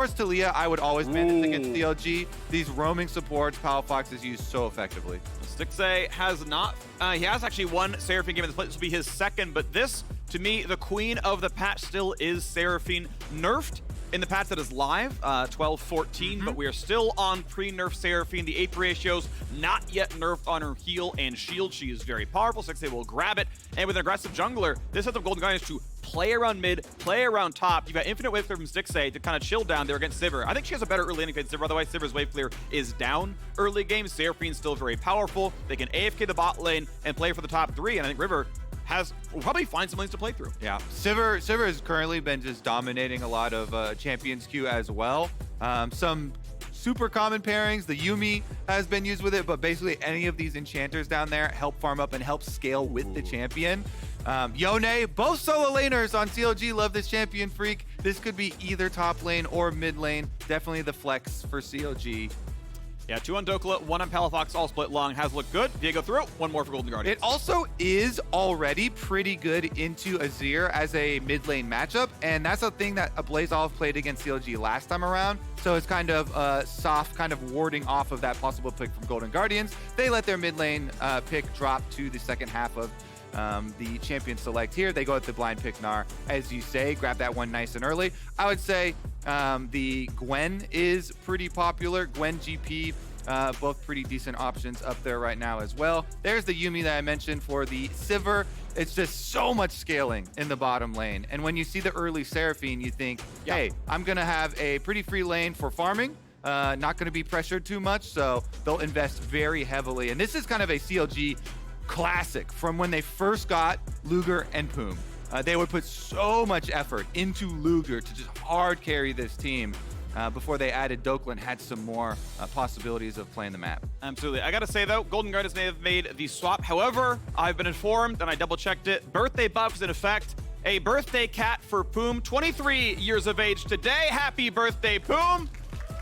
course, Talia, I would always ban this against CLG. These roaming supports, Palafox is used so effectively. Stixxay has not, he has actually won Seraphine game in this play. This will be his second, but this, to me, the queen of the patch still is Seraphine. Nerfed in the patch that is live, 12-14, but we are still on pre-nerf Seraphine. The AP ratio's not yet nerfed on her heal and shield. She is very powerful. Stixxay will grab it, and with an aggressive jungler, this sets up Golden Guardians to play around mid, play around top. You've got infinite wave clear from Stixxay to kind of chill down there against Sivir. I think she has a better early lane against Sivir, otherwise Sivir's wave clear is down early game. Seraphine's still very powerful. They can AFK the bot lane and play for the top 3, and I think River will probably find some lanes to play through. Yeah, Sivir has currently been just dominating a lot of champions queue as well. Some super common pairings, the Yuumi has been used with it, but basically any of these enchanters down there help farm up and help scale with the champion. Yone, both solo laners on CLG love this champion, Phreak. This could be either top lane or mid lane. Definitely the flex for CLG. Yeah, 2 on Dhokla, 1 on Palafox, all split long. Has looked good. Viego through, 1 more for Golden Guardians. It also is already pretty good into Azir as a mid lane matchup, and that's a thing that AblazeOlive played against CLG last time around. So it's kind of soft, kind of warding off of that possible pick from Golden Guardians. They let their mid lane pick drop to the second half of the champion select here. They go with the blind pick Gnar, as you say, grab that one nice and early. I would say the Gwen is pretty popular. Gwen GP, both pretty decent options up there right now as well. There's the Yuumi that I mentioned for the Sivir. It's just so much scaling in the bottom lane. And when you see the early Seraphine, you think, hey, I'm going to have a pretty free lane for farming. Not going to be pressured too much, so they'll invest very heavily. And this is kind of a CLG classic from when they first got Luger and Poome. They would put so much effort into Luger to just hard carry this team before they added Dhokla and had some more possibilities of playing the map. Absolutely. I gotta say though, Golden Guardians may have made the swap. However, I've been informed, and I double checked it, birthday buff is in effect. A birthday cat for Poome, 23 years of age today. Happy birthday, Poome.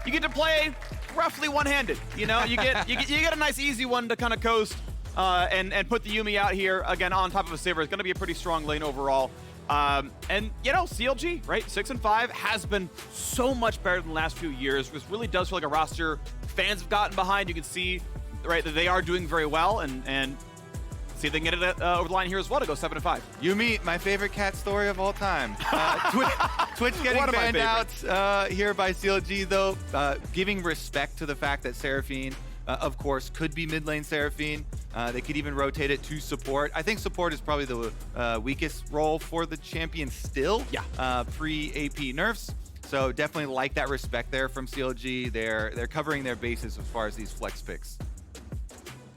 You get to play roughly one-handed. You know, you get a nice easy one to kind of coast. And put the Yuumi out here, again, on top of a Sivir. It's going to be a pretty strong lane overall. And, you know, CLG, right? 6-5 has been so much better than the last few years. This really does feel like a roster fans have gotten behind. You can see, right, that they are doing very well and see if they can get it over the line here as well to go 7-5. Yuumi, my favorite cat story of all time. Twitch getting banned out here by CLG, though, giving respect to the fact that Seraphine, of course, could be mid lane Seraphine. They could even rotate it to support. I think support is probably the weakest role for the champion still. Yeah. Pre-AP nerfs. So definitely like that respect there from CLG. They're covering their bases as far as these flex picks.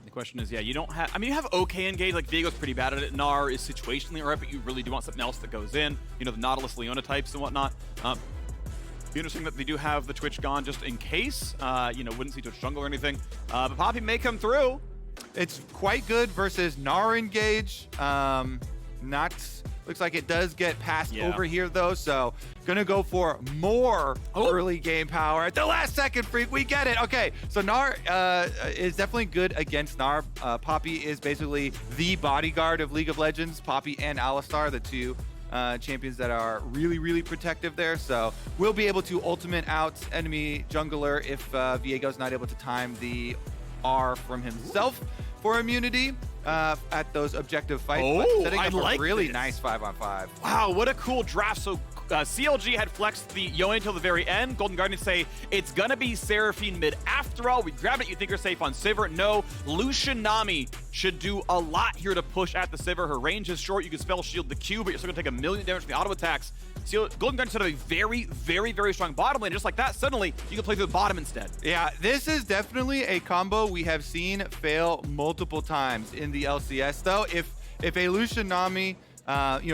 The question is, yeah, you don't have, I mean, you have okay engage, like Viego's pretty bad at it. Gnar is situationally alright, but you really do want something else that goes in. You know, the Nautilus Leona types and whatnot. Be interesting that they do have the Twitch gone just in case. You know, wouldn't see Twitch jungle or anything. But Poppy may come through. It's quite good versus Gnar engage. Looks like it does get passed over here though, so gonna go for more early game power at the last second, Phreak. We get it. Okay, so Gnar is definitely good against Gnar. Poppy is basically the bodyguard of League of Legends. Poppy and Alistar, the two champions that are really, really protective there. So we'll be able to ultimate out enemy jungler if Viego's not able to time the R from himself for immunity at those objective fights. Oh, setting up like a really this. nice 5-on-5. Wow, what a cool draft. So CLG had flexed the Yone until the very end. Golden Guardians say it's gonna be Seraphine mid. After all, we grab it, you think you're safe on Sivir. No, Lucian Nami should do a lot here to push at the Sivir. Her range is short, you can spell shield the Q, but you're still gonna take 1 million damage from the auto attacks. So Golden Guardians set up a very, very, very strong bottom lane. Just like that, suddenly you can play through the bottom instead. Yeah, this is definitely a combo we have seen fail multiple times in the LCS though. If a Lucian Nami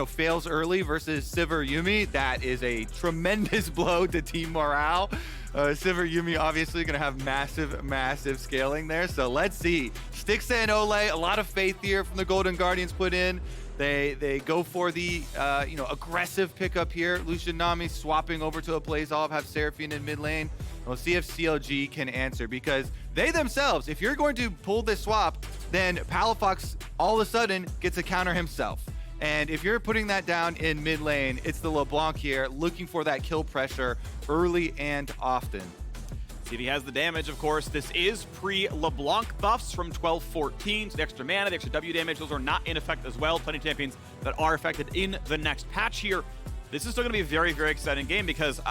fails early versus Sivir Yuumi, that is a tremendous blow to team morale. Sivir Yuumi obviously going to have massive scaling there. So let's see. Stixxay and Olleh, a lot of faith here from the Golden Guardians put in. They go for the aggressive pickup here. Lucian Nami swapping over to AblazeOlive, have Seraphine in mid lane. We'll see if CLG can answer, because they themselves, if you're going to pull this swap, then Palafox all of a sudden gets a counter himself. And if you're putting that down in mid lane, it's the LeBlanc here looking for that kill pressure early and often. See if he has the damage, of course. This is pre-LeBlanc buffs from 12-14. So the extra mana, the extra W damage, those are not in effect as well. Plenty of champions that are affected in the next patch here. This is still going to be a very, very exciting game because...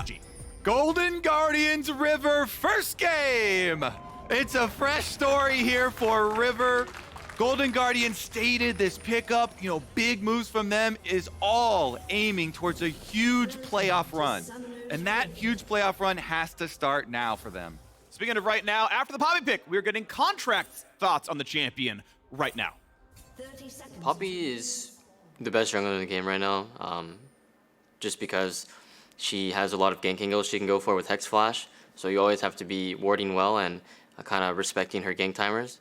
Golden Guardians River first game! It's a fresh story here for River. Golden Guardians stated this pickup, big moves from them is all aiming towards a huge playoff run. And that huge playoff run has to start now for them. Speaking of right now, after the Poppy pick, we're getting Contractz thoughts on the champion right now. Poppy is the best jungler in the game right now, just because she has a lot of gank angles she can go for with Hex Flash, so you always have to be warding well and kind of respecting her gank timers.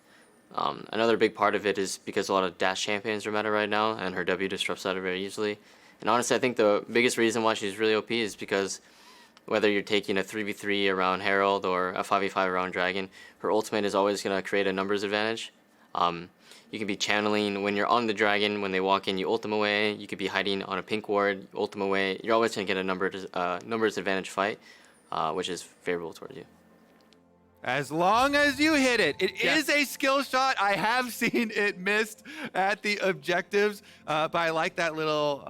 Another big part of it is because a lot of dash champions are meta right now, and her W disrupts that very easily. And honestly, I think the biggest reason why she's really OP is because whether you're taking a 3v3 around Herald or a 5v5 around Dragon, her ultimate is always going to create a numbers advantage. You can be channeling when you're on the Dragon, when they walk in, you ult them away. You could be hiding on a pink ward, ult them away. You're always going to get a numbers advantage fight, which is favorable towards you. As long as you hit it. It is a skill shot. I have seen it missed at the objectives, but I like that little,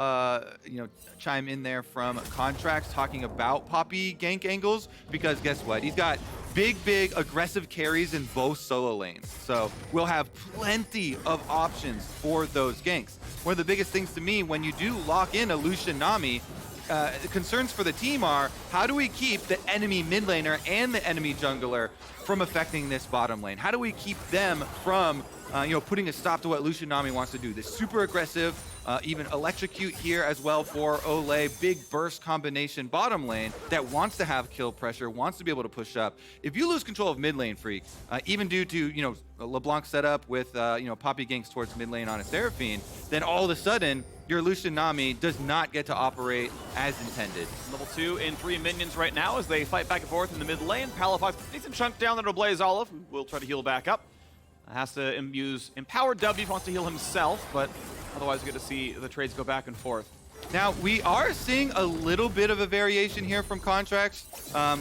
chime in there from Contractz talking about Poppy gank angles, because guess what? He's got big, aggressive carries in both solo lanes. So we'll have plenty of options for those ganks. One of the biggest things to me when you do lock in a Lucian Nami, concerns for the team are, how do we keep the enemy mid laner and the enemy jungler from affecting this bottom lane? How do we keep them from putting a stop to what Lucian Nami wants to do? This super aggressive, even electrocute here as well for Olleh, big burst combination bottom lane that wants to have kill pressure, wants to be able to push up. If you lose control of mid lane, Phreak, even due to LeBlanc setup with Poppy ganks towards mid lane on a Seraphine, then all of a sudden your Lucian Nami does not get to operate as intended. Level 2 in 3 minions right now as they fight back and forth in the mid lane. Palafox needs some chunk down there to AblazeOlive, who will try to heal back up. Has to use Empowered W if he wants to heal himself, but otherwise we get to see the trades go back and forth. Now, we are seeing a little bit of a variation here from Contractz,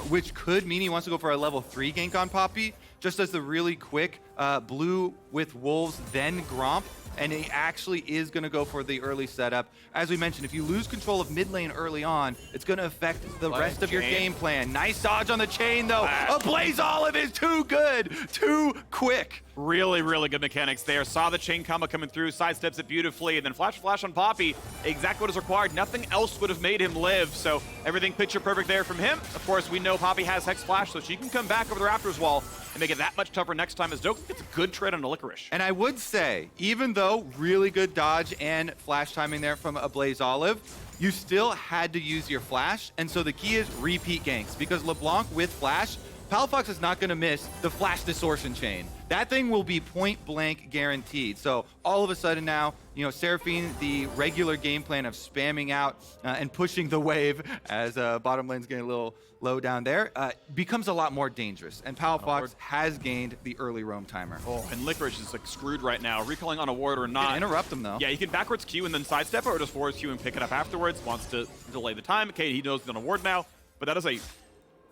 which could mean he wants to go for a level 3 gank on Poppy, just as the really quick blue with Wolves, then Gromp, and he actually is going to go for the early setup. As we mentioned, if you lose control of mid lane early on, it's going to affect the rest of your game plan. Nice dodge on the chain, though. AblazeOlive is too good, too quick. Really, really good mechanics there. Saw the chain combo coming through, sidesteps it beautifully, and then flash on Poppy. Exactly what is required. Nothing else would have made him live, so everything picture perfect there from him. Of course, we know Poppy has Hex Flash, so she can come back over the Raptors wall and make it that much tougher next time as Dhokla gets a good trade on the Licorice. And I would say, even though really good dodge and flash timing there from AblazeOlive, you still had to use your flash, and so the key is repeat ganks, because LeBlanc with flash, Palafox is not going to miss the flash distortion chain. That thing will be point blank guaranteed. So all of a sudden now, Seraphine, the regular game plan of spamming out and pushing the wave as bottom lane's getting a little low down there, becomes a lot more dangerous. And Palafox has gained the early roam timer. Oh, and Licorice is screwed right now. Recalling on a ward or not. Interrupt him though. Yeah, he can backwards Q and then sidestep it, or just forwards Q and pick it up afterwards. Wants to delay the time. Okay, he knows he's on a ward now, but that is a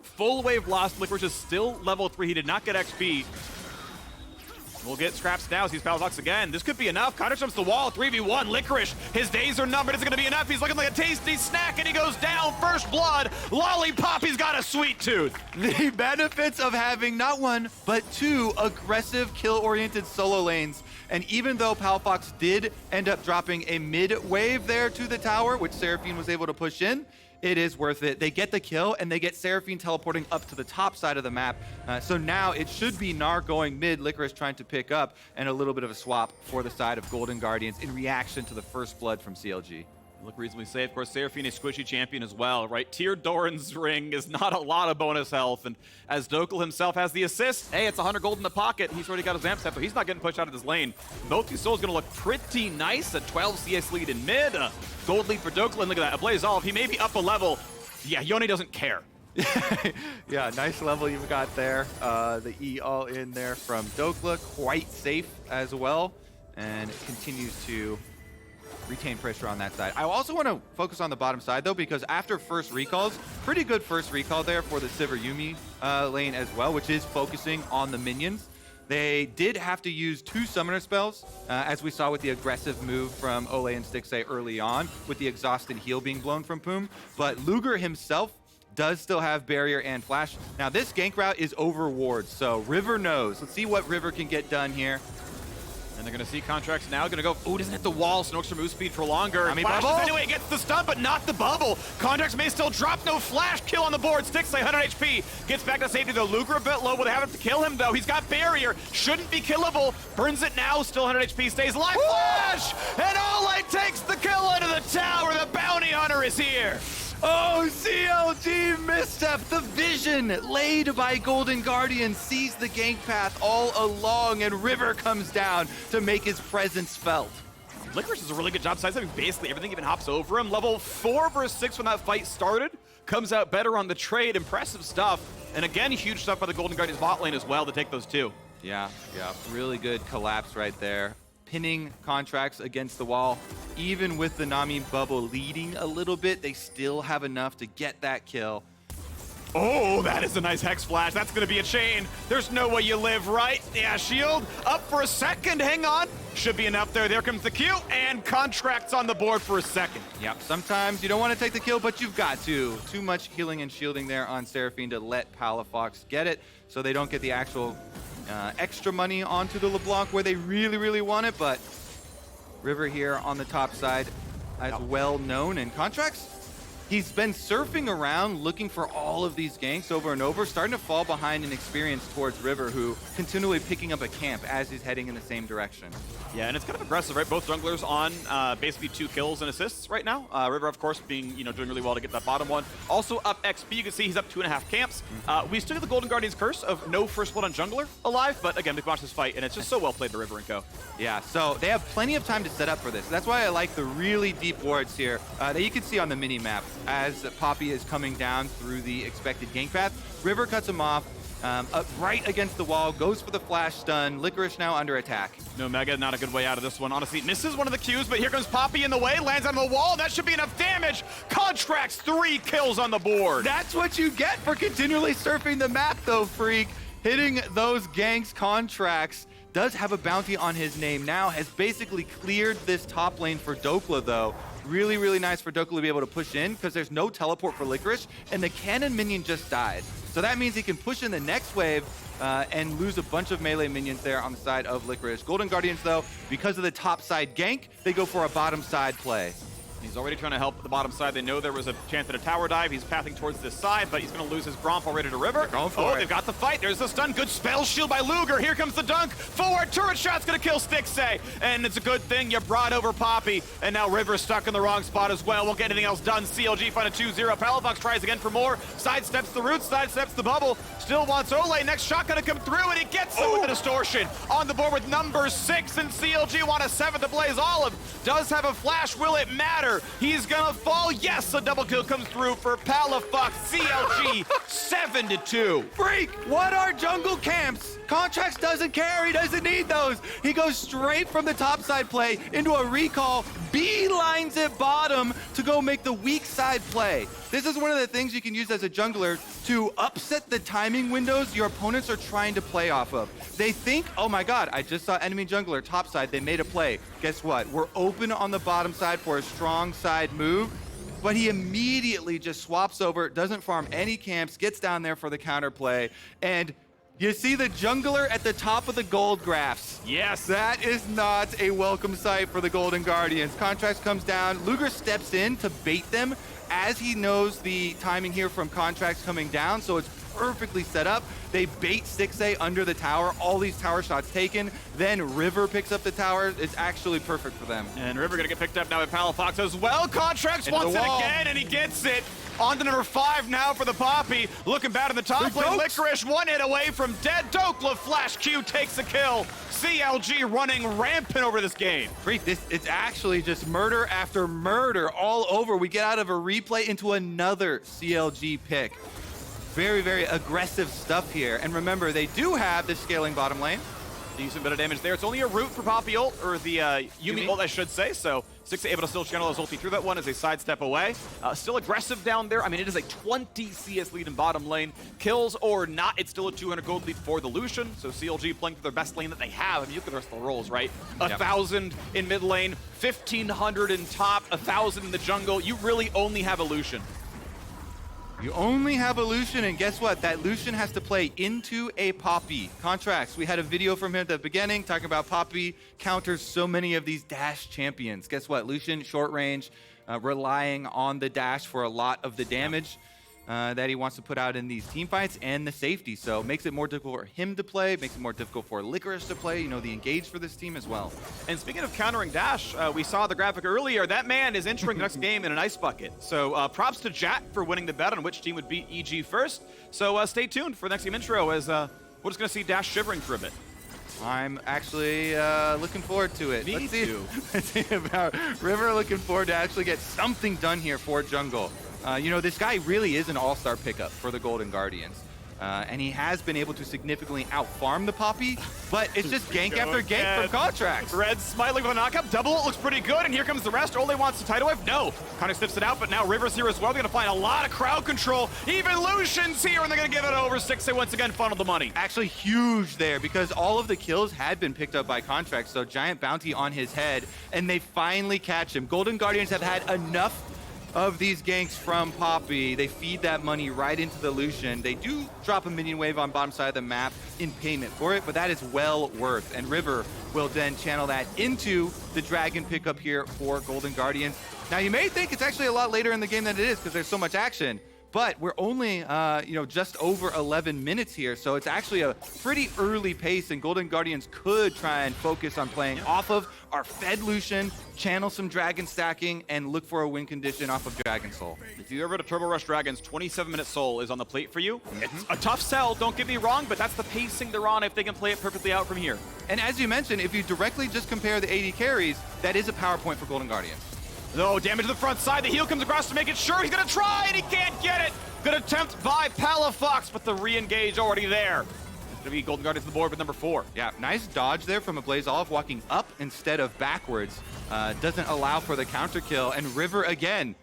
full wave lost. Licorice is still level 3. He did not get XP. We'll get scraps now. Sees Palafox again. This could be enough. Connor jumps the wall. 3v1. Licorice. His days are numbered. Is it going to be enough? He's looking like a tasty snack, and he goes down. First blood. Lollipop. He's got a sweet tooth. The benefits of having not one, but two aggressive kill-oriented solo lanes. And even though Palafox did end up dropping a mid-wave there to the tower, which Seraphine was able to push in, it is worth it. They get the kill, and they get Seraphine teleporting up to the top side of the map. So now it should be Gnar going mid, Licorice trying to pick up, and a little bit of a swap for the side of Golden Guardians in reaction to the first blood from CLG. Look reasonably safe. Of course, Seraphine, a squishy champion as well, right? Tyr Doran's ring is not a lot of bonus health, and as Dhokla himself has the assist, hey, it's 100 gold in the pocket. He's already got his amp step, so he's not getting pushed out of this lane. Both these souls going to look pretty nice. A 12 CS lead in mid, a gold lead for Dhokla, and look at that, AblazeOlive, he may be up a level. Yeah, Yone doesn't care. Yeah, nice level you've got there. The E all in there from Dhokla, quite safe as well, and it continues to retain pressure on that side. I also want to focus on the bottom side, though, because after first recalls, pretty good first recall there for the Sivir Yuumi lane as well, which is focusing on the minions. They did have to use 2 summoner spells, as we saw with the aggressive move from Olleh and Stixxay early on, with the exhaust and heal being blown from Poome. But Luger himself does still have barrier and flash. Now, this gank route is over wards, so River knows. Let's see what River can get done here. And they're going to see Contractz now. Going to go, ooh, doesn't hit the wall, so no extra move speed for longer. Nami Flashes bubble. anyway, gets the stun, but not the bubble. Contractz may still drop, no flash. Kill on the board. Stixxay, 100 HP. Gets back to safety, though. Luger a bit low. Will they have to kill him, though? He's got barrier. Shouldn't be killable. Burns it now. Still 100 HP. Stays alive. Woo! Flash! And Olleh takes the kill into the tower. The bounty hunter is here. Oh, CLG misstep. The vision laid by Golden Guardian sees the gank path all along, and River comes down to make his presence felt. Licorice does a really good job sidestepping basically everything, even hops over him. Level 4 versus 6 when that fight started. Comes out better on the trade. Impressive stuff. And again, huge stuff by the Golden Guardian's bot lane as well to take those 2. Yeah, really good collapse right there. Pinning Contractz against the wall. Even with the Nami bubble leading a little bit, they still have enough to get that kill. Oh, that is a nice Hex Flash. That's going to be a chain. There's no way you live, right? Yeah, shield up for a second. Hang on. Should be enough there. There comes the Q, and Contractz on the board for a second. Yep, sometimes you don't want to take the kill, but you've got to. Too much healing and shielding there on Seraphine to let Palafox get it, so they don't get the actual extra money onto the LeBlanc where they really want it. But River here on the top side as well known, and Contractz, he's been surfing around looking for all of these ganks over and over, starting to fall behind in experience towards River, who continually picking up a camp as he's heading in the same direction. Yeah, and it's kind of aggressive, right? Both junglers on basically 2 kills and assists right now. River, of course, being doing really well to get that bottom one. Also up XP, you can see he's up 2.5 camps. We still have the Golden Guardian's curse of no first blood on jungler alive, but again, we've watched this fight, and it's just so well played by River and co. Yeah, so they have plenty of time to set up for this. That's why I like the really deep wards here that you can see on the mini-map as Poppy is coming down through the expected gank path. River cuts him off. Up right against the wall, goes for the flash stun. Licorice now under attack. No Mega, not a good way out of this one. Honestly, misses one of the Qs, but here comes Poppy in the way, lands on the wall. That should be enough damage. Contractz 3 kills on the board. That's what you get for continually surfing the map, though, Phreak. Hitting those ganks. Contractz does have a bounty on his name now, has basically cleared this top lane for Dhokla, though. Really nice for Dhokla to be able to push in because there's no teleport for Licorice, and the cannon minion just died. So that means he can push in the next wave and lose a bunch of melee minions there on the side of Licorice. Golden Guardians, though, because of the top side gank, they go for a bottom side play. He's already trying to help the bottom side. They know there was a chance at a tower dive. He's pathing towards this side, but he's going to lose his Gromp already to River. They've got the fight. There's the stun. Good spell shield by Luger. Here comes the dunk. Forward turret shot's going to kill Stixxay. And it's a good thing you brought over Poppy. And now River's stuck in the wrong spot as well. Won't get anything else done. CLG find a 2-0. Palafox tries again for more. Sidesteps the root. Sidesteps the bubble. Still wants Olleh. Next shot going to come through, and he gets it with the distortion. On the board with number 6, and CLG want a 7th. AblazeOlive does have a flash. Will it matter? He's going to fall. Yes, a double kill comes through for Palafox. CLG 7-2. Phreak, what are jungle camps? Contractz doesn't care. He doesn't need those. He goes straight from the topside play into a recall, beelines it bottom to go make the weak side play. This is one of the things you can use as a jungler to upset the timing windows your opponents are trying to play off of. They think, oh my god, I just saw enemy jungler topside. They made a play. Guess what? We're open on the bottom side for a strong side move. But he immediately just swaps over, doesn't farm any camps, gets down there for the counterplay, and you see the jungler at the top of the gold graphs. Yes. That is not a welcome sight for the Golden Guardians. Contractz comes down. Luger steps in to bait them as he knows the timing here from Contractz coming down, so it's perfectly set up. They bait Stixxay under the tower. All these tower shots taken. Then River picks up the tower. It's actually perfect for them. And River gonna get picked up now by Palafox as well. Contractz wants it again, and he gets it. On to number 5 now for the Poppy. Looking bad in the top lane. Licorice 1 hit away from dead. Dhokla flash Q takes a kill. CLG running rampant over this game. Phreak, it's actually just murder after murder all over. We get out of a replay into another CLG pick. Very aggressive stuff here. And remember, they do have the scaling bottom lane. Decent bit of damage there. It's only a root for Poppy ult, or the Yuumi ult, I should say. So Stixxay able to still channel his ulti through that one as they sidestep away. Still aggressive down there. I mean, it is a 20 CS lead in bottom lane. Kills or not, it's still a 200 gold lead for the Lucian. So CLG playing for their best lane that they have. I mean, you look at the rest of the roles, right? 1,000 in mid lane, 1,500 in top, 1,000 in the jungle. You really only have a Lucian. You only have a Lucian, and guess what? That Lucian has to play into a Poppy. Contractz, we had a video from him at the beginning talking about Poppy counters so many of these dash champions. Guess what? Lucian, short range, relying on the dash for a lot of the damage that he wants to put out in these team fights and the safety. So it makes it more difficult for him to play, makes it more difficult for Licorice to play, you know, the engage for this team as well. And speaking of countering dash, we saw the graphic earlier. That man is entering the next game in an ice bucket. So props to Jack for winning the bet on which team would beat EG first. So stay tuned for the next game intro as we're just going to see Dash shivering for a bit. I'm actually looking forward to it. Me too. Let's see about River looking forward to actually get something done here for jungle. You know, this guy really is an all-star pickup for the Golden Guardians. And he has been able to significantly out-farm the Poppy, but it's just gank after gank from Contractz. Red smiling with a knockup. Double ult looks pretty good, and here comes the rest. Olleh wants the tidal wave. No. Kind of sniffs it out, but now River's here as well. They're going to find a lot of crowd control. Even Lucian's here, and they're going to give it over. Stixxay once again funneled the money. Actually huge there because all of the kills had been picked up by Contractz, so giant bounty on his head, and they finally catch him. Golden Guardians have had enough of these ganks from Poppy. They feed that money right into the Lucian. They do drop a minion wave on bottom side of the map in payment for it, but that is well worth. And River will then channel that into the dragon pickup here for Golden Guardians. Now you may think it's actually a lot later in the game than it is because there's so much action, but we're only you know, just over 11 minutes here, so it's actually a pretty early pace, and Golden Guardians could try and focus on playing off of our fed Lucian, channel some dragon stacking, and look for a win condition off of Dragon Soul. If you ever to Turbo Rush Dragons, 27-minute Soul is on the plate for you. It's a tough sell, don't get me wrong, but that's the pacing they're on if they can play it perfectly out from here. And as you mentioned, if you directly just compare the AD carries, that is a power point for Golden Guardians. No, damage to the front side. The heal comes across to make it sure. He's going to try, and he can't get it. Good attempt by Palafox, but the re-engage already there. It's going to be Golden Guardians on the board with number 4. Yeah, nice dodge there from AblazeOlive, walking up instead of backwards. Doesn't allow for the counter kill. And River again,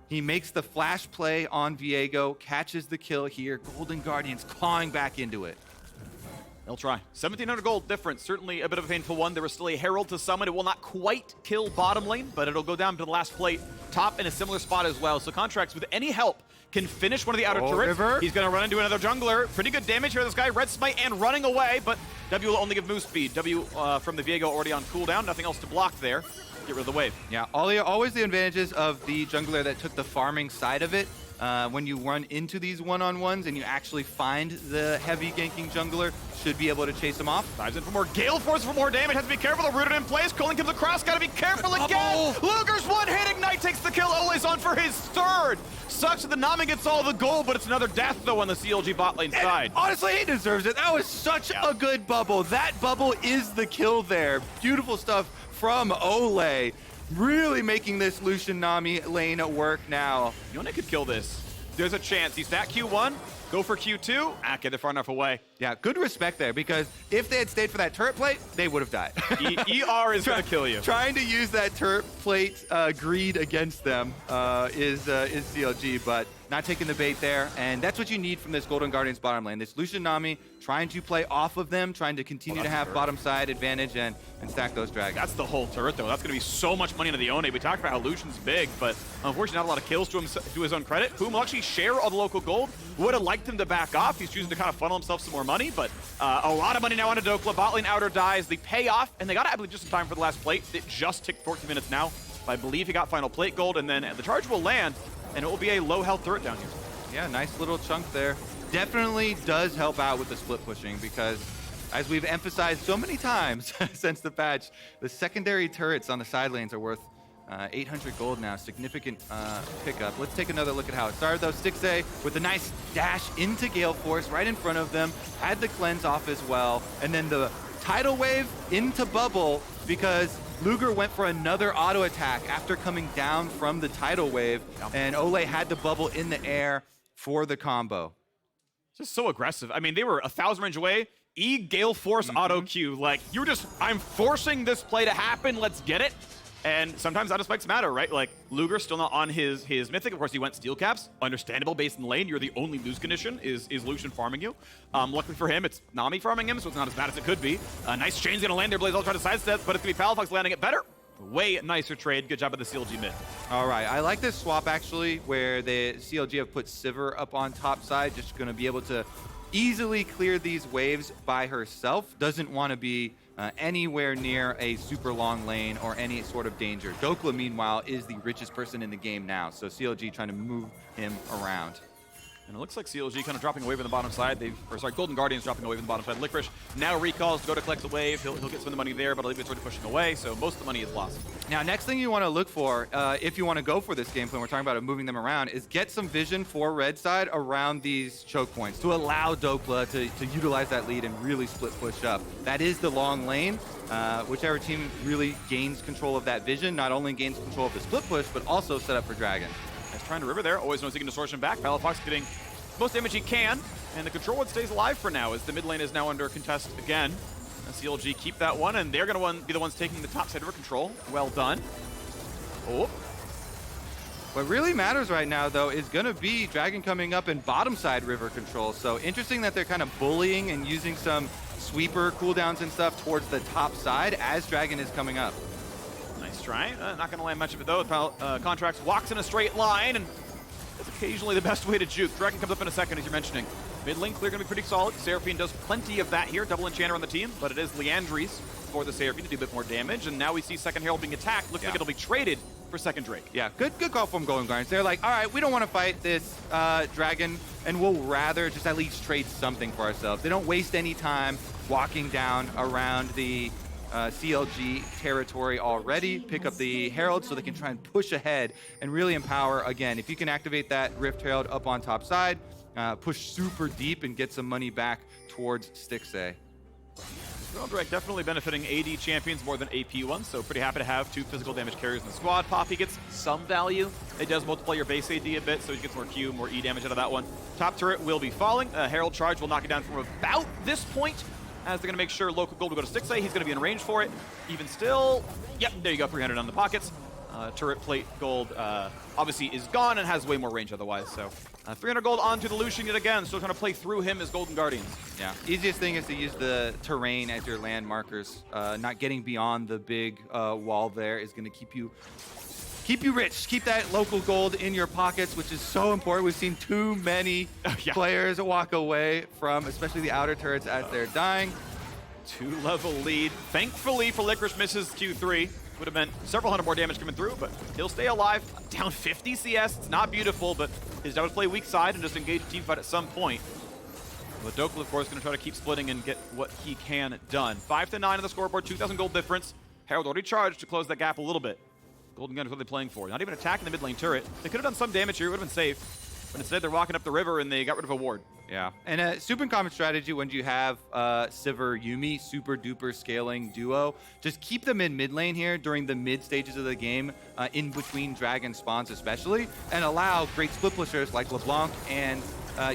he makes the flash play on Viego, catches the kill here. Golden Guardians clawing back into it. They'll try. 1,700 gold difference, certainly a bit of a painful one. There was still a Herald to summon. It will not quite kill bottom lane, but it'll go down to the last plate. Top in a similar spot as well. So Contractz, with any help, can finish one of the outer turrets. River. He's going to run into another jungler. Pretty good damage here. This guy, Red Smite and running away, but W will only give move speed. W from the Viego already on cooldown. Nothing else to block there. Get rid of the wave. Yeah, Olleh, always the advantages of the jungler that took the farming side of it. When you run into these one-on-ones and you actually find the heavy ganking jungler, should be able to chase him off. Dives in for more Gale Force for more damage. Has to be careful. The rooted in place. Cooling comes across. Got to be careful again. Luger's one hit. Ignite takes the kill. Olleh's on for his third. Sucks that the Nami gets all the gold, but it's another death, though, on the CLG bot lane side. And honestly, he deserves it. That was such a good bubble. That bubble is the kill there. Beautiful stuff from Olleh. Really making this Lucian Nami lane work now. Yone could kill this. There's a chance. He's that Q1. Go for Q2. Okay, they're far enough away. Yeah, good respect there, because if they had stayed for that turret plate, they would have died. ER is going to kill you. Trying to use that turret plate greed against them is CLG, but not taking the bait there. And that's what you need from this Golden Guardians bottom lane. This Lucian Nami trying to play off of them, trying to continue to have bottom side advantage and stack those dragons. That's the whole turret, though. That's going to be so much money into the Yone. We talked about how Lucian's big, but unfortunately not a lot of kills to his own credit. Poome will actually share all the local gold. Would have liked him to back off. He's choosing to kind of funnel himself some more money, but a lot of money now onto Dhokla. Bot lane outer dies. The payoff, and they got it, I believe, just in time for the last plate. It just ticked 14 minutes now. But I believe he got final plate gold, and then the charge will land, and it will be a low health turret down here. Yeah, nice little chunk there. Definitely does help out with the split pushing, because as we've emphasized so many times since the patch, the secondary turrets on the side lanes are worth 800 gold now. Significant pickup. Let's take another look at how it started, though. Stixxay with a nice dash into Gale Force right in front of them. Had the cleanse off as well. And then the tidal wave into bubble, because Luger went for another auto attack after coming down from the tidal wave. And Olleh had the bubble in the air for the combo. Just so aggressive. I mean, they were 1,000 range away. Gale Force auto Q. Like, you're just, I'm forcing this play to happen. Let's get it. And sometimes out of spikes matter, right? Like, Luger still not on his Mythic. Of course, he went Steel Caps. Understandable based in the lane. You're the only lose condition is Lucian farming you. Luckily for him, it's Nami farming him, so it's not as bad as it could be. Nice chain's gonna land there. Blaze all trying to sidestep, but it's gonna be Palafox landing it better. Way nicer trade. Good job of the CLG mid. All right, I like this swap actually, where the CLG have put Sivir up on top side, just gonna be able to easily clear these waves by herself. Doesn't want to be anywhere near a super long lane or any sort of danger. Dhokla, meanwhile, is the richest person in the game now, so CLG trying to move him around. And it looks like CLG kind of dropping away from the bottom side. Golden Guardians dropping away from the bottom side. Licorice now recalls to go to collect the wave. He'll get some of the money there, but I believe it's already pushing away, so most of the money is lost. Now, next thing you want to look for, if you want to go for this game plan, we're talking about moving them around, is get some vision for red side around these choke points to allow Dhokla to utilize that lead and really split push up. That is the long lane. Whichever team really gains control of that vision, not only gains control of the split push, but also set up for Dragon. Nice trying to river there. Always knows he can distortion back. Palafox getting most damage he can, and the control one stays alive for now as the mid lane is now under contest again. And CLG keep that one, and they're going to be the ones taking the top side river control. Well done. Oh. What really matters right now, though, is going to be Dragon coming up in bottom side river control. So interesting that they're kind of bullying and using some sweeper cooldowns and stuff towards the top side as Dragon is coming up. Nice try. Not going to land much of it, though. Contractz walks in a straight line, and that's occasionally the best way to juke. Dragon comes up in a second, as you're mentioning. Mid lane clear going to be pretty solid. Seraphine does plenty of that here. Double enchanter on the team, but it is Leandry's for the Seraphine to do a bit more damage. And now we see second Herald being attacked. Looks like it'll be traded for second Drake. Yeah, good call from Golden Guardians. They're like, all right, we don't want to fight this Dragon, and we'll rather just at least trade something for ourselves. They don't waste any time walking down around the CLG territory already, pick up the Herald so they can try and push ahead and really empower. Again, if you can activate that Rift Herald up on top side, push super deep and get some money back towards Stixxay. Drake definitely benefiting AD champions more than AP ones, so pretty happy to have two physical damage carriers in the squad. Poppy gets some value. It does multiply your base AD a bit, so he gets more Q, more E damage out of that one. Top turret will be falling. Herald charge will knock it down from about this point, as they're going to make sure local gold will go to Stixxay. He's going to be in range for it. Even still, yep, there you go, 300 on the pockets. Turret plate gold obviously is gone and has way more range otherwise, so 300 gold onto the Lucian yet again, still trying to play through him as Golden Guardians. Yeah, easiest thing is to use the terrain as your land markers. Not getting beyond the big wall there is going to keep you rich. Keep that local gold in your pockets, which is so important. We've seen too many players walk away from, especially the outer turrets as they're dying. 2-level lead. Thankfully for Licorice misses Q3. Would have meant several hundred more damage coming through, but he'll stay alive. Down 50 CS. It's not beautiful, but his job is play weak side and just engage a team fight at some point. But Dhokla, of course, going to try to keep splitting and get what he can done. 5-9 on the scoreboard, 2,000 gold difference. Herald already charged to close that gap a little bit. Golden Gun is what they're playing for. Not even attacking the mid lane turret. They could have done some damage here, it would have been safe. But instead, they're walking up the river and they got rid of a ward. Yeah, and a super common strategy when you have Sivir Yuumi, super duper scaling duo, just keep them in mid lane here during the mid stages of the game, in between Dragon spawns especially, and allow great split pushers like LeBlanc and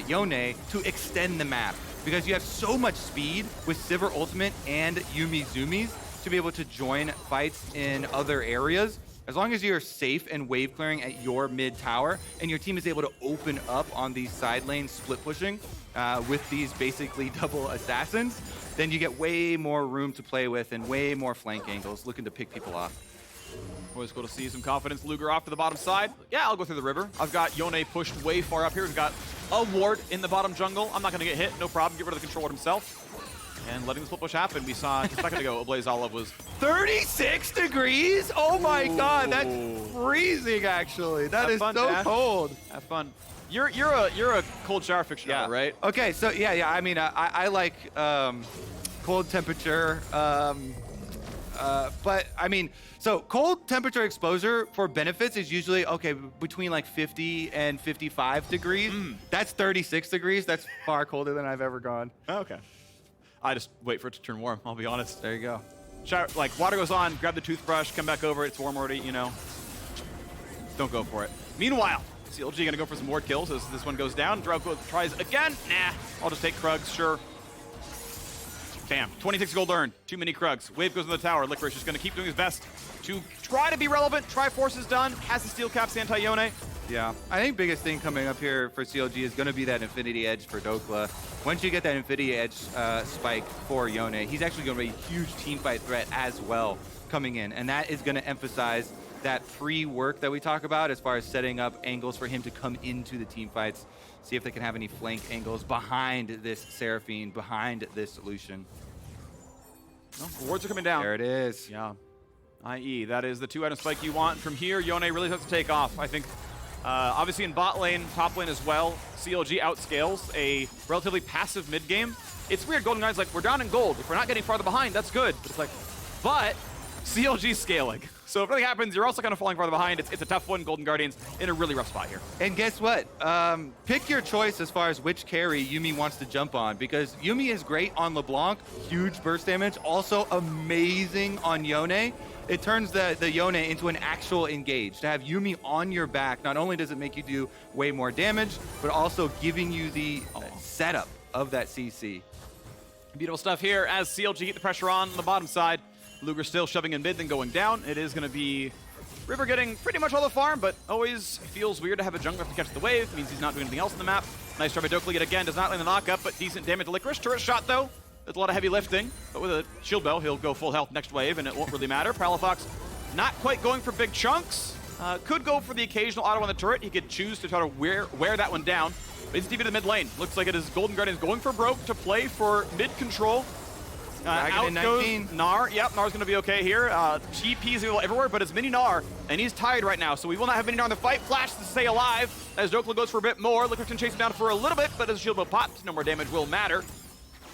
Yone to extend the map. Because you have so much speed with Sivir Ultimate and Yuumi Zoomies to be able to join fights in other areas. As long as you're safe and wave clearing at your mid tower and your team is able to open up on these side lanes split pushing with these basically double assassins, then you get way more room to play with and way more flank angles looking to pick people off. Always cool to see some confidence. Luger off to the bottom side. Yeah, I'll go through the river. I've got Yone pushed way far up here. We've got a ward in the bottom jungle. I'm not going to get hit. No problem. Get rid of the control ward himself. And letting the split push happen, we saw just a second ago, AblazeOlive was 36 degrees? Oh my God, that's freezing actually. That is so cold. Have fun. You're a cold shower aficionado, right? Okay, so yeah. I mean, I like cold temperature, but I mean, so cold temperature exposure for benefits is usually okay between like 50 and 55 degrees. That's 36 degrees. That's far colder than I've ever gone. Okay. I just wait for it to turn warm, I'll be honest. There you go. Shower, like, water goes on, grab the toothbrush, come back over, it's warm already, you know. Don't go for it. Meanwhile, CLG gonna go for some ward kills as this one goes down. Dhokla tries again. Nah, I'll just take Krugs, sure. Bam, 26 gold earned, too many Krugs. Wave goes in the tower. Licorice is gonna keep doing his best to try to be relevant. Triforce is done, has the steel caps anti-Yone. Yeah, I think biggest thing coming up here for CLG is going to be that Infinity Edge for Dhokla. Once you get that Infinity Edge spike for Yone, he's actually going to be a huge teamfight threat as well coming in. And that is going to emphasize that pre-work that we talk about as far as setting up angles for him to come into the team fights. See if they can have any flank angles behind this Seraphine, behind this Lucian. Well, wards are coming down. There it is. Yeah. I.e., that is the 2-item spike you want. From here, Yone really has to take off. I think, obviously in bot lane, top lane as well, CLG outscales a relatively passive mid game. It's weird, Golden Guardian's like, we're down in gold. If we're not getting farther behind, that's good. But it's like, but CLG's scaling. So if anything happens, you're also kind of falling farther behind. It's a tough one. Golden Guardians in a really rough spot here. And guess what? Pick your choice as far as which carry Yuumi wants to jump on, because Yuumi is great on LeBlanc, huge burst damage, also amazing on Yone. It turns the Yone into an actual engage. To have Yuumi on your back, not only does it make you do way more damage, but also giving you the setup of that CC. Beautiful stuff here as CLG get the pressure on the bottom side. Luger still shoving in mid, then going down. It is going to be River getting pretty much all the farm, but always feels weird to have a jungler have to catch the wave. It means he's not doing anything else on the map. Nice try by Dhokla yet again. Does not land the knock-up, but decent damage to Licorice. Turret shot, though. That's a lot of heavy lifting, but with a shield bow, he'll go full health next wave, and it won't really matter. Palafox not quite going for big chunks. Could go for the occasional auto on the turret. He could choose to try to wear that one down. But he's deep into the mid lane. Looks like it is Golden Guardians going for broke to play for mid control. Out goes Gnar. Yep, Gnar's going to be okay here. TP is everywhere, but it's mini Gnar, and he's tired right now, so we will not have mini Gnar in the fight. Flash to stay alive as Dhokla goes for a bit more. Licorice can chase him down for a little bit, but as shield bow pops, no more damage will matter.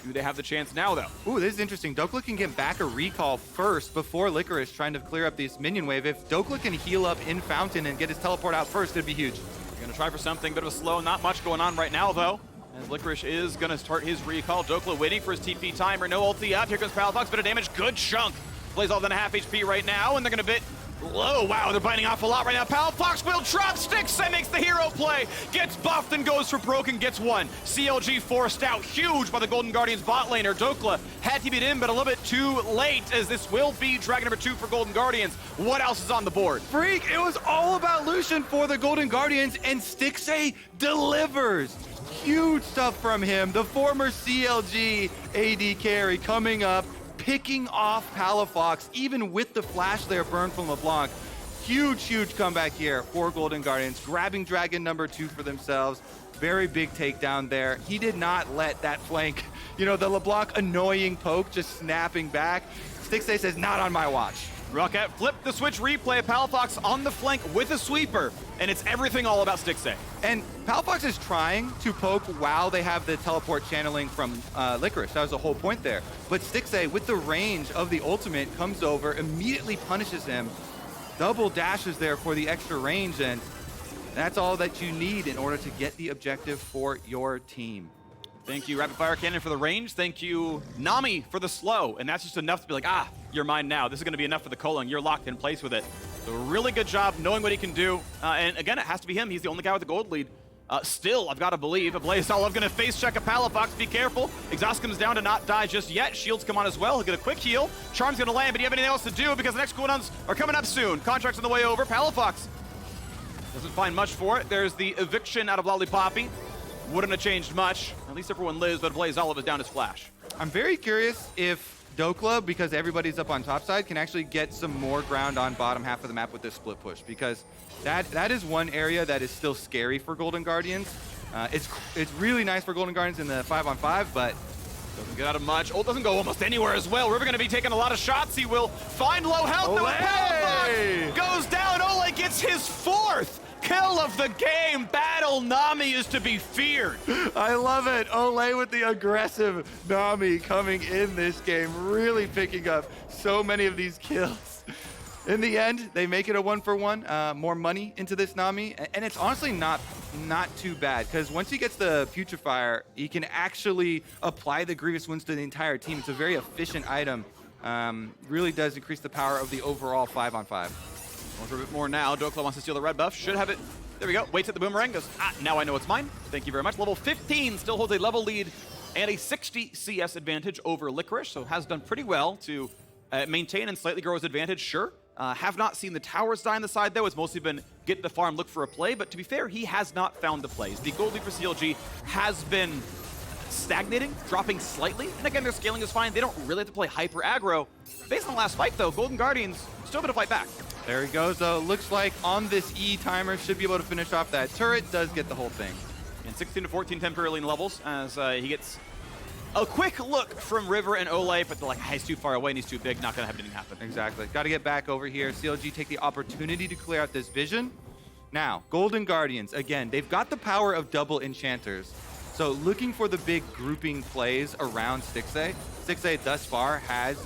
Do they have the chance now, though? Ooh, this is interesting. Dhokla can get back a recall first before Licorice trying to clear up this minion wave. If Dhokla can heal up in Fountain and get his teleport out first, it'd be huge. We're going to try for something, bit of a slow, not much going on right now, though. As Licorice is going to start his recall. Dhokla waiting for his TP timer. No ulti up. Here comes Palafox. Bit of damage. Good chunk. Plays all than a half HP right now, and they're going to bit low. Wow, they're biting off a lot right now. Palafox will drop. Stixxay makes the hero play. Gets buffed and goes for broken. Gets one. CLG forced out huge by the Golden Guardians bot laner. Dhokla had to beat in, but a little bit too late, as this will be Dragon number 2 for Golden Guardians. What else is on the board? Phreak, it was all about Lucian for the Golden Guardians, and Stixxay delivers. Huge stuff from him. The former CLG AD carry coming up, picking off Palafox, even with the flash there burned from LeBlanc. Huge comeback here for Golden Guardians, grabbing Dragon number 2 for themselves. Very big takedown there. He did not let that flank, the LeBlanc annoying poke just snapping back. Stixxay says, not on my watch. Rocket flip the switch replay. Palafox on the flank with a sweeper, and it's everything all about Stixxay. And Palafox is trying to poke while they have the teleport channeling from Licorice. That was the whole point there. But Stixxay, with the range of the ultimate, comes over, immediately punishes him, double dashes there for the extra range, and that's all that you need in order to get the objective for your team. Thank you, Rapid Fire Cannon, for the range. Thank you, Nami, for the slow. And that's just enough to be like, you're mine now. This is going to be enough for the Culling. You're locked in place with it. So really good job knowing what he can do. And again, it has to be him. He's the only guy with the gold lead. Still, I've got to believe, AblazeOlive going to face check a Palafox. Be careful. Exhaust comes down to not die just yet. Shields come on as well. He'll get a quick heal. Charm's going to land, but do you have anything else to do? Because the next cooldowns are coming up soon. Contract's on the way over. Palafox doesn't find much for it. There's the eviction out of Lollipoppy. Wouldn't have changed much. At least everyone lives, but AblazeOlive is down his flash. I'm very curious if Dhokla, because everybody's up on top side, can actually get some more ground on bottom half of the map with this split push, because that is one area that is still scary for Golden Guardians. It's really nice for Golden Guardians in the 5-on-5, but doesn't get out of much. Ult doesn't go almost anywhere as well. River going to be taking a lot of shots. He will find low health. Palafox goes down. Olleh gets his 4th kill of the game. Battle Nami is to be feared. I love it. Olleh with the aggressive Nami coming in this game, really picking up so many of these kills. In the end, they make it a 1-for-1. More money into this Nami, and it's honestly not too bad, because once he gets the Putrefier, he can actually apply the Grievous Wounds to the entire team. It's a very efficient item. Really does increase the power of the overall 5-on-5. Going for a bit more now. Dhokla wants to steal the red buff. Should have it. There we go. Waits at the boomerang. Goes, now I know it's mine. Thank you very much. Level 15 still holds a level lead and a 60 CS advantage over Licorice, so has done pretty well to maintain and slightly grow his advantage, sure. Have not seen the towers die on the side, though. It's mostly been get the farm, look for a play. But to be fair, he has not found the plays. The gold lead for CLG has been stagnating, dropping slightly. And again, their scaling is fine. They don't really have to play hyper aggro. Based on the last fight, though, Golden Guardians still have to fight back. There he goes, though. Looks like on this E timer, should be able to finish off that turret. Does get the whole thing. And 16 to 14 temporarily in levels as he gets a quick look from River and Olleh, but they're like, he's too far away and he's too big, not gonna have anything happen. Exactly. Got to get back over here. CLG take the opportunity to clear out this vision. Now, Golden Guardians, again, they've got the power of double enchanters. So looking for the big grouping plays around Stixxay. Stixxay thus far has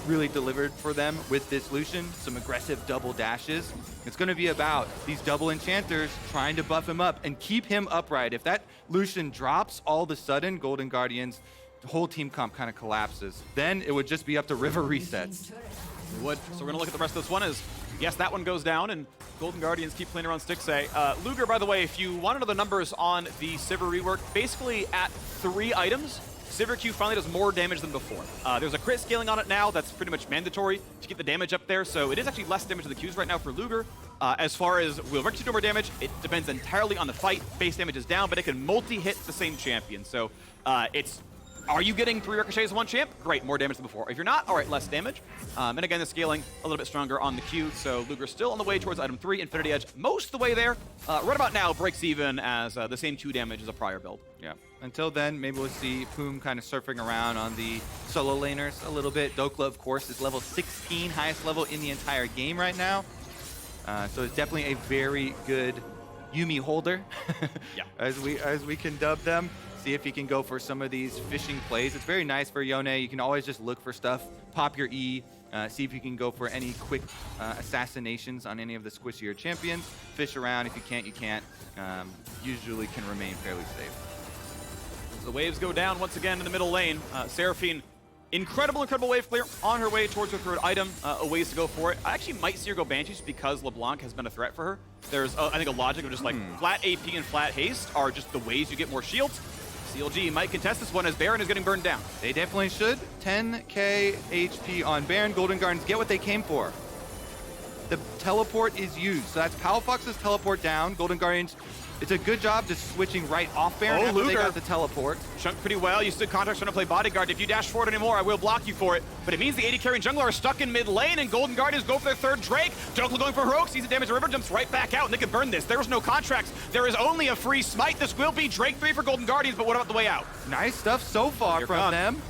really delivered for them with this Lucian, some aggressive double dashes. It's going to be about these double enchanters trying to buff him up and keep him upright. If that Lucian drops, all of a sudden, Golden Guardians, the whole team comp kind of collapses. Then it would just be up to River resets. It would. So we're going to look at the rest of this one as, yes, that one goes down, and Golden Guardians keep playing around Stixxay. Luger, by the way, if you want to know the numbers on the Sivir rework, basically at 3 items, Sivir Q finally does more damage than before. There's a crit scaling on it now that's pretty much mandatory to get the damage up there, so it is actually less damage to the Qs right now for Luger. As far as will Rick do more damage, it depends entirely on the fight. Base damage is down, but it can multi-hit the same champion. So are you getting 3 ricochets in one champ? Great, more damage than before. If you're not, all right, less damage. And again, the scaling a little bit stronger on the Q, so Luger's still on the way towards item 3, Infinity Edge, most of the way there. Right about now, breaks even as the same 2 damage as a prior build. Yeah. Until then, maybe we'll see Poome kind of surfing around on the solo laners a little bit. Dhokla, of course, is level 16, highest level in the entire game right now. So it's definitely a very good Yuumi holder, yeah, as we can dub them. See if he can go for some of these fishing plays. It's very nice for Yone. You can always just look for stuff, pop your E, see if you can go for any quick assassinations on any of the squishier champions. Fish around. If you can't, you can't. Usually can remain fairly safe. The waves go down once again in the middle lane. Seraphine, incredible wave clear on her way towards her third item. A ways to go for it. I actually might see her go Banshees because LeBlanc has been a threat for her. There's, I think, a logic of just like flat AP and flat haste are just the ways you get more shields. CLG might contest this one as Baron is getting burned down. They definitely should. 10k HP on Baron. Golden Guardians get what they came for. The teleport is used. So that's Palafox's teleport down. Golden Guardians, it's a good job just switching right off Baron after Luger they got the teleport. Chunked pretty well. You stood Contractz trying to play bodyguard. If you dash forward anymore, I will block you for it. But it means the AD carry and jungler are stuck in mid lane, and Golden Guardians go for their third Drake. Dhokla going for heroic, sees the damage. The River jumps right back out, and they can burn this. There was no Contractz. There is only a free smite. This will be Drake 3 for Golden Guardians, but what about the way out? Nice stuff so far from them.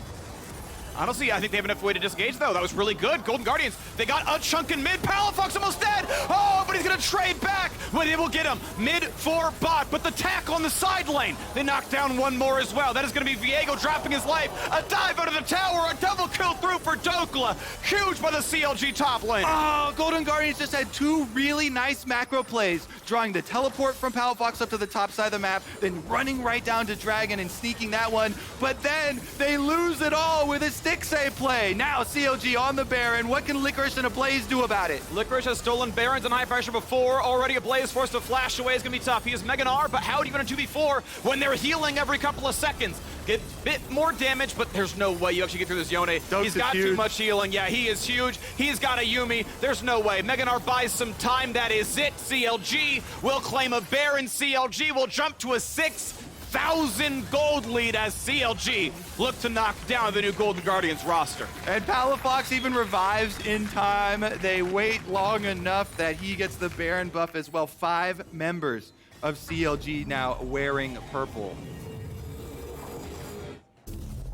Honestly, I think they have enough way to disengage, though. That was really good. Golden Guardians, they got a chunk in mid. Palafox almost dead. Oh, but he's going to trade back. But they will get him. Mid for bot, but the tack on the side lane. They knock down one more as well. That is going to be Viego dropping his life. A dive out of the tower. A double kill through for Dhokla. Huge by the CLG top lane. Oh, Golden Guardians just had 2 really nice macro plays, drawing the teleport from Palafox up to the top side of the map, then running right down to Dragon and sneaking that one. But then they lose it all with a Stixxay play. Now CLG on the Baron. What can Licorice and Ablaze do about it? Licorice has stolen Barons and high pressure before. Already Ablaze forced to flash away. It's going to be tough. He is Gnar, but how do you even a 2v4 when they're healing every couple of seconds? Get a bit more damage, but there's no way you actually get through this Yone. He's got too much healing. Yeah, he is huge. He's got a Yuumi. There's no way. Gnar buys some time. That is it. CLG will claim a Baron. CLG will jump to a 6,000 gold lead as CLG look to knock down the new Golden Guardians roster. And Palafox even revives in time. They wait long enough that he gets the Baron buff as well. 5 members of CLG now wearing purple.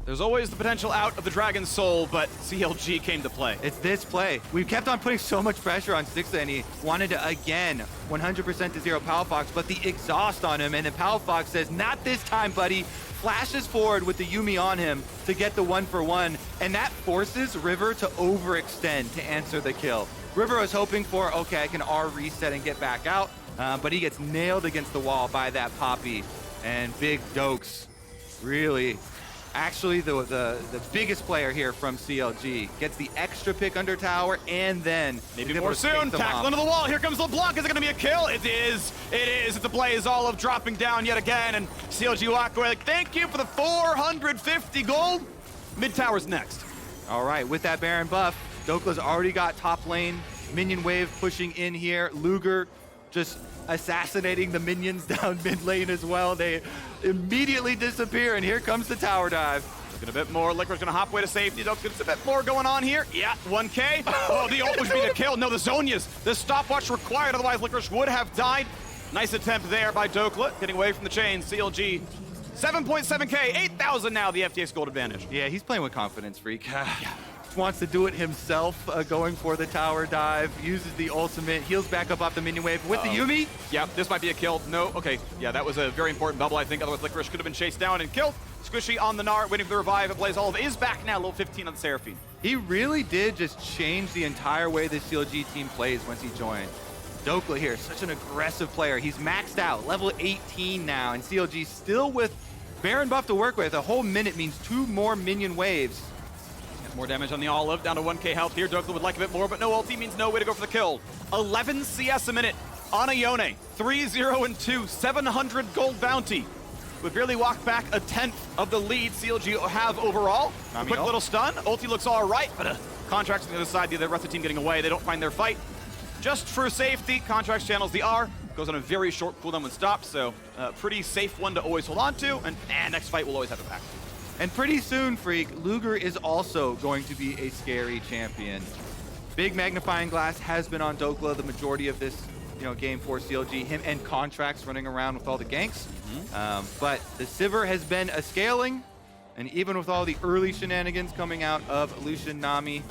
There's always the potential out of the Dragon's Soul, but CLG came to play. It's this play. We kept on putting so much pressure on Stixxay, and he wanted to, again, 100% to zero Palafox, but the exhaust on him, and then Palafox says, not this time, buddy. Flashes forward with the Yuumi on him to get the 1-for-1, and that forces River to overextend to answer the kill. River was hoping for, okay, I can R reset and get back out, but he gets nailed against the wall by that Poppy, and Big Dokes really... Actually, the biggest player here from CLG gets the extra pick under tower, and then maybe more soon. Tackle into the wall. Here comes LeBlanc. Is it going to be a kill? It is. It is. It's the AblazeOlive dropping down yet again, and CLG walk away like, thank you for the 450 gold. Mid tower's next. All right, with that Baron buff, Dhokla's already got top lane Minion wave pushing in here. Luger just assassinating the minions down mid lane as well. They immediately disappear, and here comes the tower dive. Looking a bit more. Licorice gonna hop away to safety. There's a bit more going on here. Yeah, 1K. Oh, the ult would be the kill. No, the Zhonya's. The stopwatch required, otherwise Licorice would have died. Nice attempt there by Dhokla, getting away from the chain. CLG, 7.7K, 8,000 now, the FTX gold advantage. Yeah, he's playing with confidence, Phreak. Wants to do it himself, going for the tower dive, uses the ultimate, heals back up off the minion wave with the Yuumi. Yeah, this might be a kill. No, okay. Yeah, that was a very important bubble, I think. Otherwise, Licorice could have been chased down and killed. Squishy on the Gnar, waiting for the revive. AblazeOlive is back now, level 15 on the Seraphine. He really did just change the entire way the CLG team plays once he joined. Dhokla here, such an aggressive player. He's maxed out, level 18 now, and CLG still with Baron buff to work with. A whole minute means 2 more minion waves. More damage on the Olleh, down to 1K health here. Dhokla would like a bit more, but no ulti means no way to go for the kill. 11 CS a minute on a Yone. 3-0-2, 700 gold bounty. Would barely walk back a 10th of the lead CLG have overall. Nami Quick little stun. Ulti looks all right, but Contractz on the other side, the rest of the team getting away. They don't find their fight. Just for safety, Contractz channels the R. Goes on a very short cooldown when stopped, so pretty safe one to always hold on to. And next fight will always have it back. And pretty soon, Phreak, Luger is also going to be a scary champion. Big magnifying glass has been on Dhokla the majority of this, game for CLG. Him and Contractz running around with all the ganks. But the Sivir has been a scaling, and even with all the early shenanigans coming out of Lucian Nami,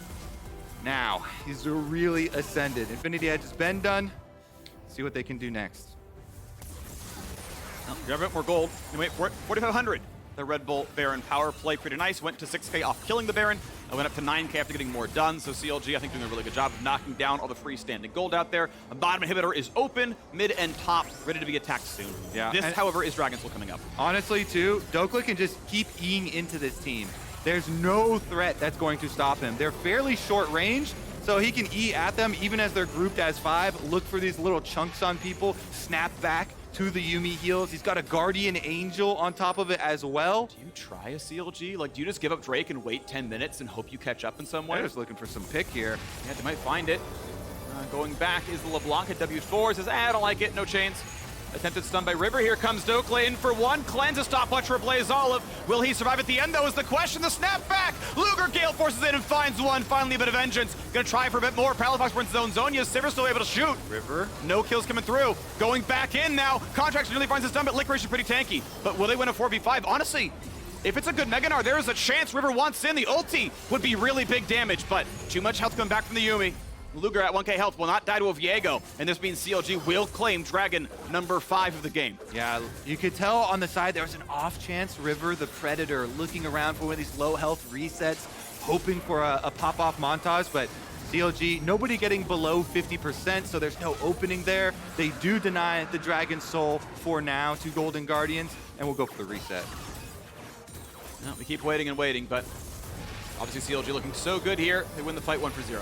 now he's really ascended. Infinity Edge has been done. See what they can do next. Grab a bit more gold. You wait for it. 4,500. The Red Bull Baron power play pretty nice. Went to 6K off killing the Baron. I went up to 9K after getting more done. So CLG, I think, doing a really good job of knocking down all the freestanding gold out there. A bottom inhibitor is open, mid and top, ready to be attacked soon. Yeah. This, however, is Dragon Soul coming up. Honestly, too, Dhokla can just keep eating into this team. There's no threat that's going to stop him. They're fairly short range, so he can E at them even as they're grouped as 5. Look for these little chunks on people, snap back to the Yuumi heals. He's got a Guardian Angel on top of it as well. Do you try a CLG? Like, do you just give up Drake and wait 10 minutes and hope you catch up in some way? They're just looking for some pick here. Yeah, they might find it. Going back is the LeBlanc at W4. Says, I don't like it. No chains. Attempted stun by River. Here comes Dhokla in for one. Cleanse a stopwatch for AblazeOlive. Will he survive at the end, though, is the question. The snap back. Luger Gale forces in and finds one. Finally, a bit of vengeance. Gonna try for a bit more. Palafox burns his own Zhonya's. Sivir still able to shoot. River. No kills coming through. Going back in now. Contractz nearly finds his stun, but Licorice is pretty tanky. But will they win a 4v5? Honestly, if it's a good Mega Gnar, there is a chance River wants in. The ulti would be really big damage, but too much health coming back from the Yuumi. Luger at 1K health will not die to a Viego, and this means CLG will claim Dragon number 5 of the game. Yeah, you could tell on the side there was an off chance River, the Predator, looking around for one of these low health resets, hoping for a pop-off montage, but CLG, nobody getting below 50%, so there's no opening there. They do deny the Dragon Soul for now to Golden Guardians, and we'll go for the reset. No, we keep waiting and waiting, but obviously CLG looking so good here. They win the fight 1-0.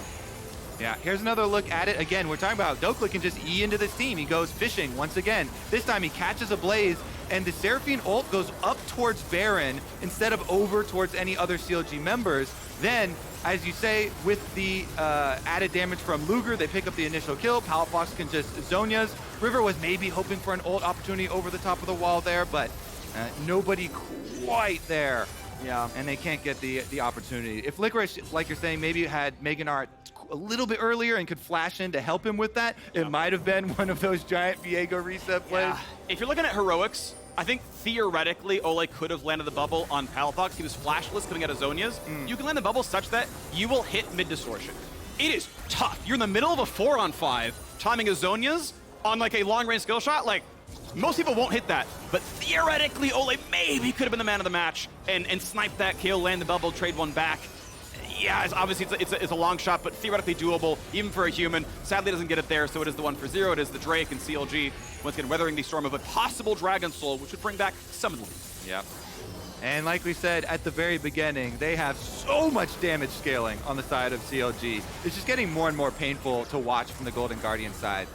Yeah, here's another look at it. Again, we're talking about Dhokla can just E into this team. He goes fishing once again. This time he catches a Blaze, and the Seraphine ult goes up towards Baron instead of over towards any other CLG members. Then, as you say, with the added damage from Luger, they pick up the initial kill. Palafox can just Zhonya's. River was maybe hoping for an ult opportunity over the top of the wall there, but nobody quite there. Yeah, and they can't get the opportunity. If Licorice, like you're saying, maybe had Mega Gnar a little bit earlier and could flash in to help him with that, it might have been one of those giant Viego reset plays. Yeah. If you're looking at heroics, I think theoretically Olleh could have landed the bubble on Palafox. He was flashless coming out of Zhonya's. You can land the bubble such that you will hit mid distortion. It is tough. You're in the middle of a 4-on-5, timing a Zhonya's on like a long-range skill shot. Like, most people won't hit that, but theoretically Olleh maybe could have been the man of the match and snipe that kill, land the bubble, trade one back. Yeah, obviously it's a long shot, but theoretically doable, even for a human. Sadly, doesn't get it there, so it is the 1-0. It is the Drake and CLG, once again, weathering the storm of a possible Dragon Soul, which would bring back some of the lead. Yep. And like we said at the very beginning, they have so much damage scaling on the side of CLG. It's just getting more and more painful to watch from the Golden Guardian side.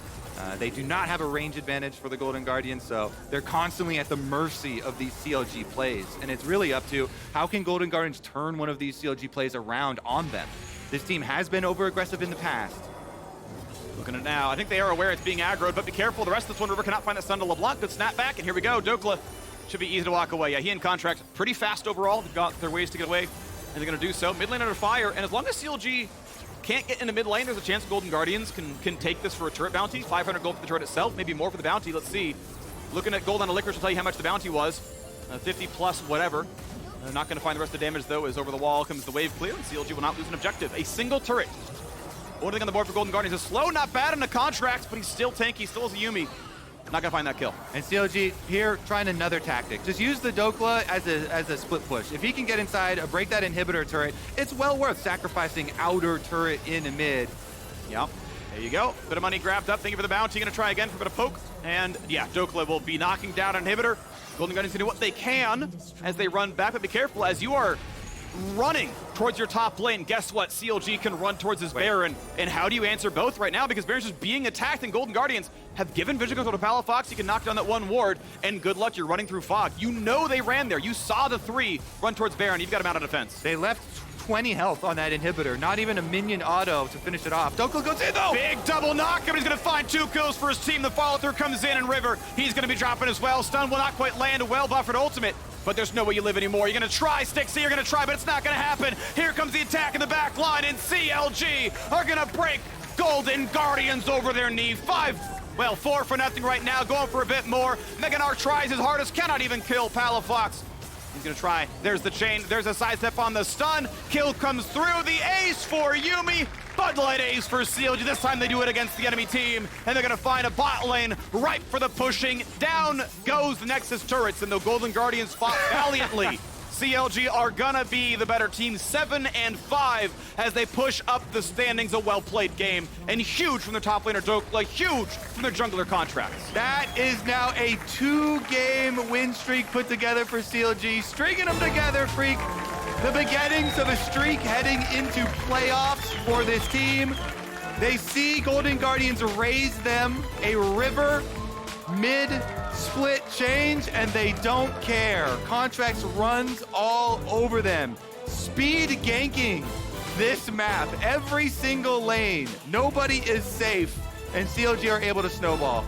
They do not have a range advantage for the Golden Guardians, so they're constantly at the mercy of these CLG plays. And it's really up to how can Golden Guardians turn one of these CLG plays around on them. This team has been over-aggressive in the past. Looking at it now. I think they are aware it's being aggroed, but be careful. The rest of this one, River cannot find the stun to LeBlanc. Good snap back, and here we go. Dhokla should be easy to walk away. Yeah, he and Contractz pretty fast overall. They've got their ways to get away, and they're going to do so. Mid lane under fire, and as long as CLG can't get into mid lane, there's a chance Golden Guardians can take this for a turret bounty. 500 gold for the turret itself, maybe more for the bounty. Let's see. Looking at gold on a Licorice will tell you how much the bounty was. 50 plus whatever. Not going to find the rest of the damage, though, as over the wall comes the wave clear, and CLG will not lose an objective. A single turret. Only thing on the board for Golden Guardians is slow, not bad in the Contractz, but he's still tanky, still has a Yuumi. Not gonna find that kill. And CLG here trying another tactic. Just use the Dhokla as a split push. If he can get inside, break that inhibitor turret, it's well worth sacrificing outer turret in the mid. Yep. There you go. Bit of money grabbed up. Thank you for the bounty. Gonna try again for a bit of poke. And yeah, Dhokla will be knocking down an inhibitor. Golden Guardians can do what they can as they run back, but be careful as you are running towards your top lane. Guess what? CLG can run towards his Baron. And how do you answer both right now? Because Baron's just being attacked, and Golden Guardians have given vision control to Palafox. You can knock down that one ward, and good luck, you're running through fog. You know they ran there. You saw the 3 run towards Baron. You've got him out of defense. They left 20 health on that inhibitor. Not even a minion auto to finish it off. Dhokla goes in, though! Big double knock, but he's going to find 2 kills for his team. The follow-through comes in, and River, he's going to be dropping as well. Stun will not quite land. A well-buffered ultimate. But there's no way you live anymore. You're going to try, Stixxay, you're going to try, but it's not going to happen. Here comes the attack in the back line, and CLG are going to break Golden Guardians over their knee. 4 for nothing right now, going for a bit more. Gnar tries his hardest, cannot even kill Palafox. He's going to try. There's the chain. There's a sidestep on the stun. Kill comes through. The ace for Yuumi. Bud Light ace for CLG. This time they do it against the enemy team, and they're going to find a bot lane ripe for the pushing. Down goes the Nexus turrets, and the Golden Guardians fought valiantly. CLG are gonna be the better team, 7-5 as they push up the standings. A well-played game, and huge from their top laner Dhokla, huge from their jungler Contractz. That is now a 2-game win streak put together for CLG. Stringing them together, Phreak. The beginnings of a streak heading into playoffs for this team. They see Golden Guardians raise them a river mid-split change, and they don't care. Contractz runs all over them. Speed ganking this map. Every single lane. Nobody is safe, and CLG are able to snowball.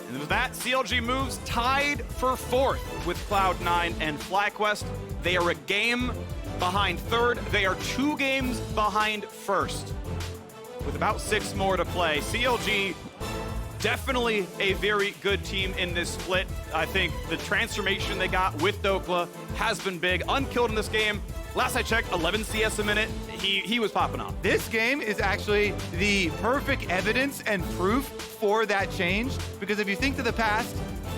And with that, CLG moves tied for 4th with Cloud9 and FlyQuest. They are a game behind 3rd. They are 2 games behind 1st. With about 6 more to play, CLG definitely a very good team in this split. I think the transformation they got with Dhokla has been big. Unkilled in this game. Last I checked, 11 CS a minute. He was popping off. This game is actually the perfect evidence and proof for that change, because if you think to the past,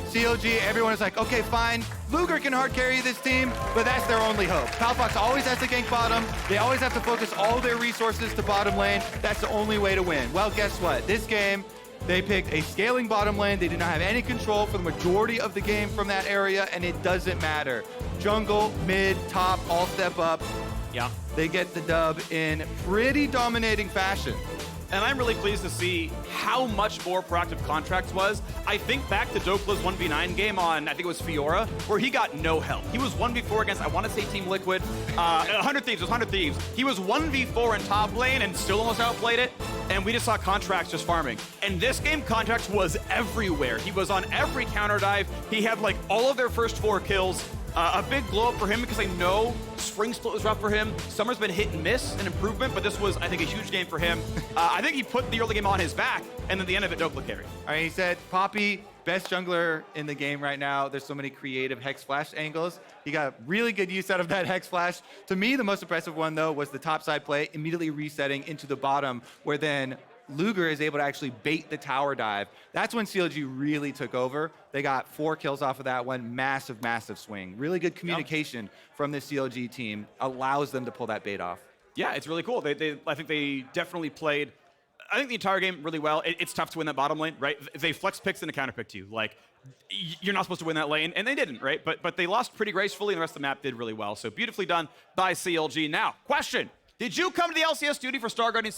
CLG, everyone is like, okay, fine, Luger can hard carry this team, but that's their only hope. Palafox always has to gank bottom. They always have to focus all their resources to bottom lane. That's the only way to win. Well, guess what? This game, they picked a scaling bottom lane. They did not have any control for the majority of the game from that area, and it doesn't matter. Jungle, mid, top, all step up. Yeah. They get the dub in pretty dominating fashion. And I'm really pleased to see how much more proactive Contractz was. I think back to Dhokla's 1v9 game on, I think it was Fiora, where he got no help. He was 1v4 against, I want to say Team Liquid, 100 Thieves, it was 100 Thieves. He was 1v4 in top lane and still almost outplayed it. And we just saw Contractz just farming. And this game, Contractz was everywhere. He was on every counter dive. He had like all of their first 4 kills. A big glow up for him because I know Spring Split was rough for him. Summer's been hit and miss, an improvement, but this was, I think, a huge game for him. I think he put the early game on his back, and then the end of it, Dhokla carried. All right, he said, Poppy, best jungler in the game right now. There's so many creative Hex Flash angles. He got really good use out of that Hex Flash. To me, the most impressive one, though, was the topside play, immediately resetting into the bottom, where then Luger is able to actually bait the tower dive. That's when CLG really took over. They got 4 kills off of that one. Massive, massive swing. Really good communication from the CLG team allows them to pull that bait off. Yeah, it's really cool. I think they definitely played, I think the entire game really well. It's tough to win that bottom lane, right? They flex picks and a counter pick to you. Like, you're not supposed to win that lane, and they didn't, right? But they lost pretty gracefully, and the rest of the map did really well. So beautifully done by CLG. Now, question. Did you come to the LCS Studio for Star Guardian